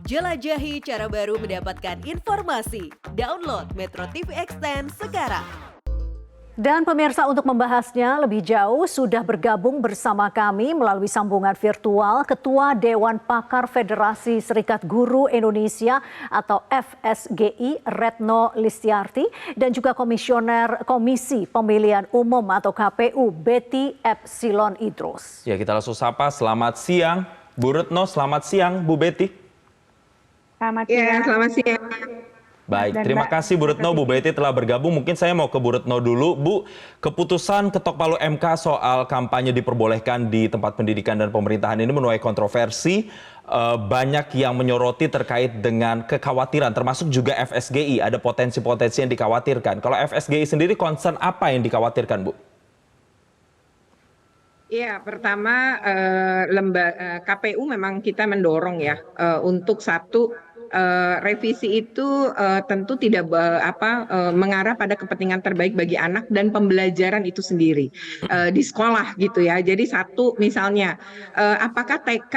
Jelajahi cara baru mendapatkan informasi. Download Metro TV Extend sekarang. Dan pemirsa, untuk membahasnya lebih jauh sudah bergabung bersama kami melalui sambungan virtual Ketua Dewan Pakar Federasi Serikat Guru Indonesia atau FSGI Retno Listiarti dan juga Komisioner Komisi Pemilihan Umum atau KPU Betty Epsilon Idrus. Ya, kita langsung sapa. Selamat siang Bu Retno, selamat siang Bu Betty. Selamat siang. Ya, selamat siang. Baik, terima kasih Bu Retno, Bu Betty telah bergabung. Mungkin saya mau ke Bu Retno dulu. Bu, keputusan ketok palu MK soal kampanye diperbolehkan di tempat pendidikan dan pemerintahan ini menuai kontroversi. Banyak yang menyoroti terkait dengan kekhawatiran, termasuk juga FSGI. Ada potensi-potensi yang dikhawatirkan. Kalau FSGI sendiri, concern apa yang dikhawatirkan, Bu? Ya, pertama KPU memang kita mendorong ya untuk satu revisi itu tentu tidak mengarah pada kepentingan terbaik bagi anak dan pembelajaran itu sendiri di sekolah gitu ya. Jadi satu misalnya apakah TK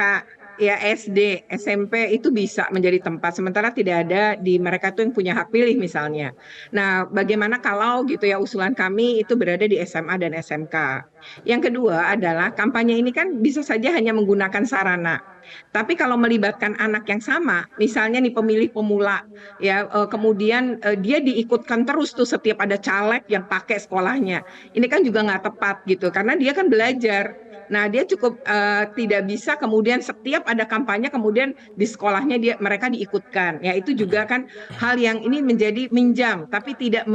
ya SD, SMP itu bisa menjadi tempat, sementara tidak ada di mereka itu yang punya hak pilih misalnya. Nah, bagaimana kalau gitu ya usulan kami itu berada di SMA dan SMK. Yang kedua adalah kampanye ini kan bisa saja hanya menggunakan sarana. Tapi kalau melibatkan anak yang sama, misalnya nih pemilih pemula, ya kemudian dia diikutkan terus tuh setiap ada caleg yang pakai sekolahnya. Ini kan juga nggak tepat gitu, karena dia kan belajar. Nah, dia cukup tidak bisa kemudian setiap ada kampanye kemudian di sekolahnya mereka diikutkan. Ya, itu juga kan hal yang ini menjadi minjam, tapi tidak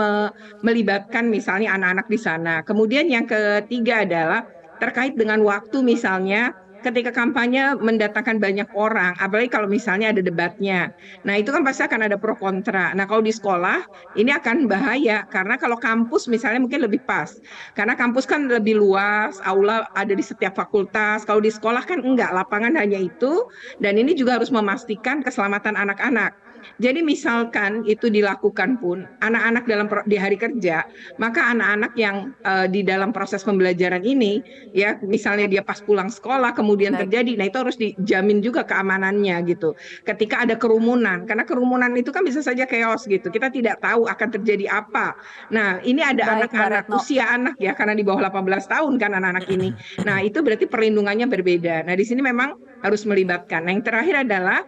melibatkan misalnya anak-anak di sana. Kemudian yang ketiga adalah terkait dengan waktu misalnya. Ketika kampanye mendatangkan banyak orang, apalagi kalau misalnya ada debatnya. Nah, itu kan pasti akan ada pro kontra. Nah, kalau di sekolah, ini akan bahaya. Karena kalau kampus misalnya mungkin lebih pas. Karena kampus kan lebih luas, aula ada di setiap fakultas. Kalau di sekolah kan enggak, lapangan hanya itu. Dan ini juga harus memastikan keselamatan anak-anak. Jadi misalkan itu dilakukan pun anak-anak di hari kerja, maka anak-anak yang di dalam proses pembelajaran ini ya misalnya dia pas pulang sekolah kemudian terjadi, nah itu harus dijamin juga keamanannya gitu. Ketika ada kerumunan, karena kerumunan itu kan bisa saja chaos gitu. Kita tidak tahu akan terjadi apa. Nah, ini ada anak-anak usia anak ya karena di bawah 18 tahun kan anak-anak ini. Nah, itu berarti perlindungannya berbeda. Nah, di sini memang harus melibatkan. Nah, yang terakhir adalah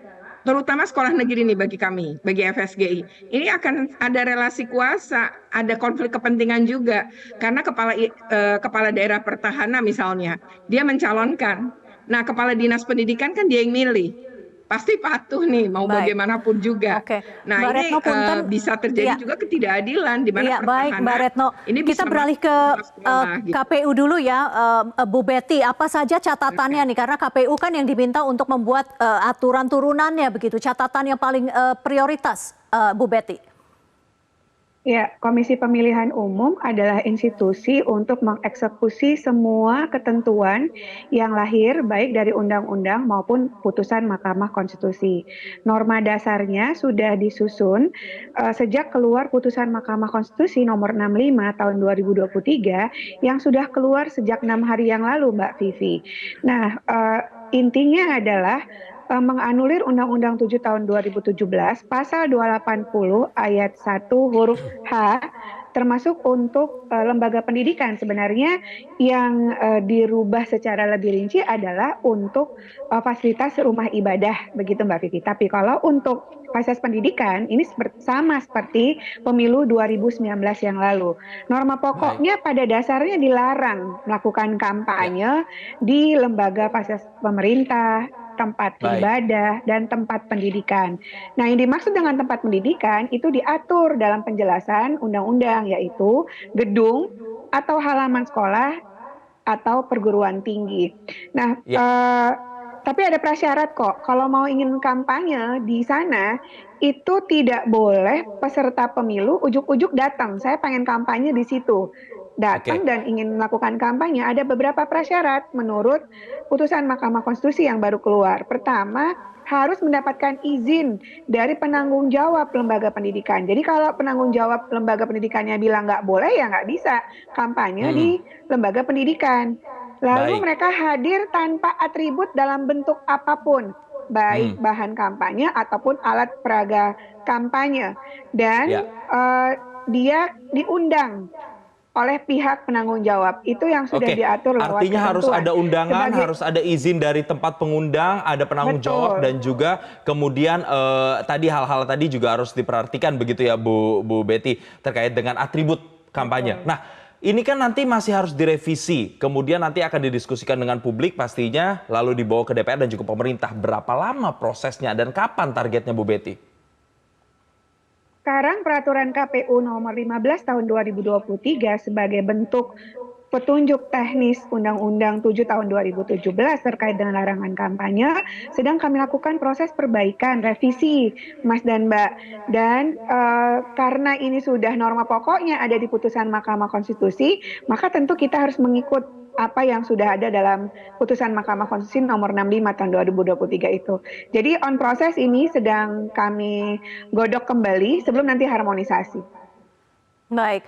terutama sekolah negeri ini bagi kami, bagi FSGI. Ini akan ada relasi kuasa, ada konflik kepentingan juga. Karena kepala daerah pertahanan misalnya, dia mencalonkan. Nah, kepala dinas pendidikan kan dia yang milih. Pasti patuh nih, mau bagaimanapun juga. Oke. Nah, Mbak ini Retno, punten, bisa terjadi juga ketidakadilan di mana pertahanan. Baik, Mbak Retno. Ini kita beralih ke gitu. KPU dulu ya, Bu Betty. Apa saja catatannya nih? Karena KPU kan yang diminta untuk membuat aturan turunannya begitu. Catatan yang paling prioritas, Bu Betty. Ya, Komisi Pemilihan Umum adalah institusi untuk mengeksekusi semua ketentuan yang lahir baik dari undang-undang maupun putusan Mahkamah Konstitusi. Norma dasarnya sudah disusun sejak keluar putusan Mahkamah Konstitusi nomor 65 tahun 2023 yang sudah keluar sejak 6 hari yang lalu, Mbak Vivi. Nah, intinya adalah menganulir Undang-Undang 7 tahun 2017 pasal 280 ayat 1 huruf H termasuk untuk lembaga pendidikan. Sebenarnya yang dirubah secara lebih rinci adalah untuk fasilitas rumah ibadah, begitu Mbak Vivi. Tapi kalau untuk fasilitas pendidikan ini sama seperti pemilu 2019 yang lalu. Norma pokoknya pada dasarnya dilarang melakukan kampanye di lembaga fasilitas pemerintah, tempat ibadah, dan tempat pendidikan. Nah, yang dimaksud dengan tempat pendidikan itu diatur dalam penjelasan undang-undang, yaitu gedung atau halaman sekolah atau perguruan tinggi. Nah, tapi ada prasyarat kok. Kalau mau ingin kampanye di sana, itu tidak boleh peserta pemilu ujuk-ujuk datang. Saya pengen kampanye di situ. Datang dan ingin melakukan kampanye, ada beberapa prasyarat menurut putusan Mahkamah Konstitusi yang baru keluar. Pertama, harus mendapatkan izin dari penanggung jawab lembaga pendidikan. Jadi kalau penanggung jawab lembaga pendidikannya bilang nggak boleh, ya nggak bisa kampanye di lembaga pendidikan. Lalu mereka hadir tanpa atribut dalam bentuk apapun. baik bahan kampanye ataupun alat peraga kampanye. Dan Ya. dia diundang oleh pihak penanggung jawab. Itu yang sudah Oke, diatur lewat artinya harus ketentuan. ada undangan, Sebagai- harus ada izin dari tempat pengundang, ada penanggung Betul. jawab, dan juga kemudian tadi hal-hal tadi juga harus diperhatikan begitu ya Bu Betty, terkait dengan atribut kampanye. Nah, ini kan nanti masih harus direvisi, kemudian nanti akan didiskusikan dengan publik pastinya, lalu dibawa ke DPR dan juga pemerintah. Berapa lama prosesnya dan kapan targetnya Bu Betty? Sekarang peraturan KPU nomor 15 tahun 2023 sebagai bentuk petunjuk teknis Undang-Undang 7 tahun 2017 terkait dengan larangan kampanye sedang kami lakukan proses perbaikan, revisi, Mas dan Mbak. Dan karena ini sudah norma pokoknya ada di putusan Mahkamah Konstitusi, maka tentu kita harus mengikut apa yang sudah ada dalam putusan Mahkamah Konstitusi nomor 65 tahun 2023 itu. Jadi on proses ini sedang kami godok kembali sebelum nanti harmonisasi. Baik,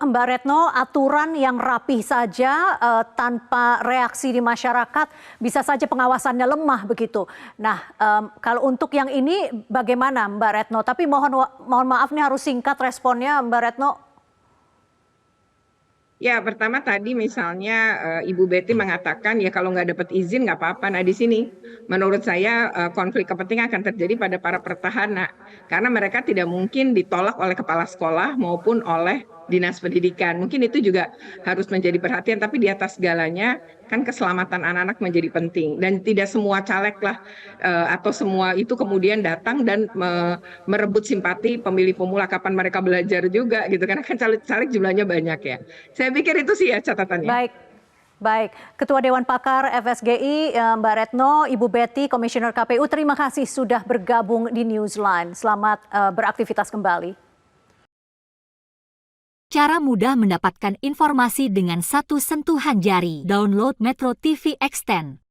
Mbak Retno, aturan yang rapih saja tanpa reaksi di masyarakat bisa saja pengawasannya lemah begitu. Nah, kalau untuk yang ini bagaimana Mbak Retno? Tapi mohon maaf nih harus singkat responnya Mbak Retno. Ya, pertama tadi misalnya Ibu Betty mengatakan ya kalau nggak dapat izin nggak apa-apa. Nah di sini menurut saya konflik kepentingan akan terjadi pada para petahana karena mereka tidak mungkin ditolak oleh kepala sekolah maupun oleh dinas pendidikan. Mungkin itu juga harus menjadi perhatian, tapi di atas segalanya kan keselamatan anak-anak menjadi penting dan tidak semua caleg lah atau semua itu kemudian datang dan merebut simpati pemilih pemula kapan mereka belajar juga gitu karena kan caleg jumlahnya banyak ya. Saya pikir itu sih ya catatannya. Baik. Ketua Dewan Pakar FSGI Mbak Retno, Ibu Betty, Komisioner KPU, terima kasih sudah bergabung di Newsline. Selamat beraktivitas kembali. Cara mudah mendapatkan informasi dengan satu sentuhan jari. Download Metro TV Extend.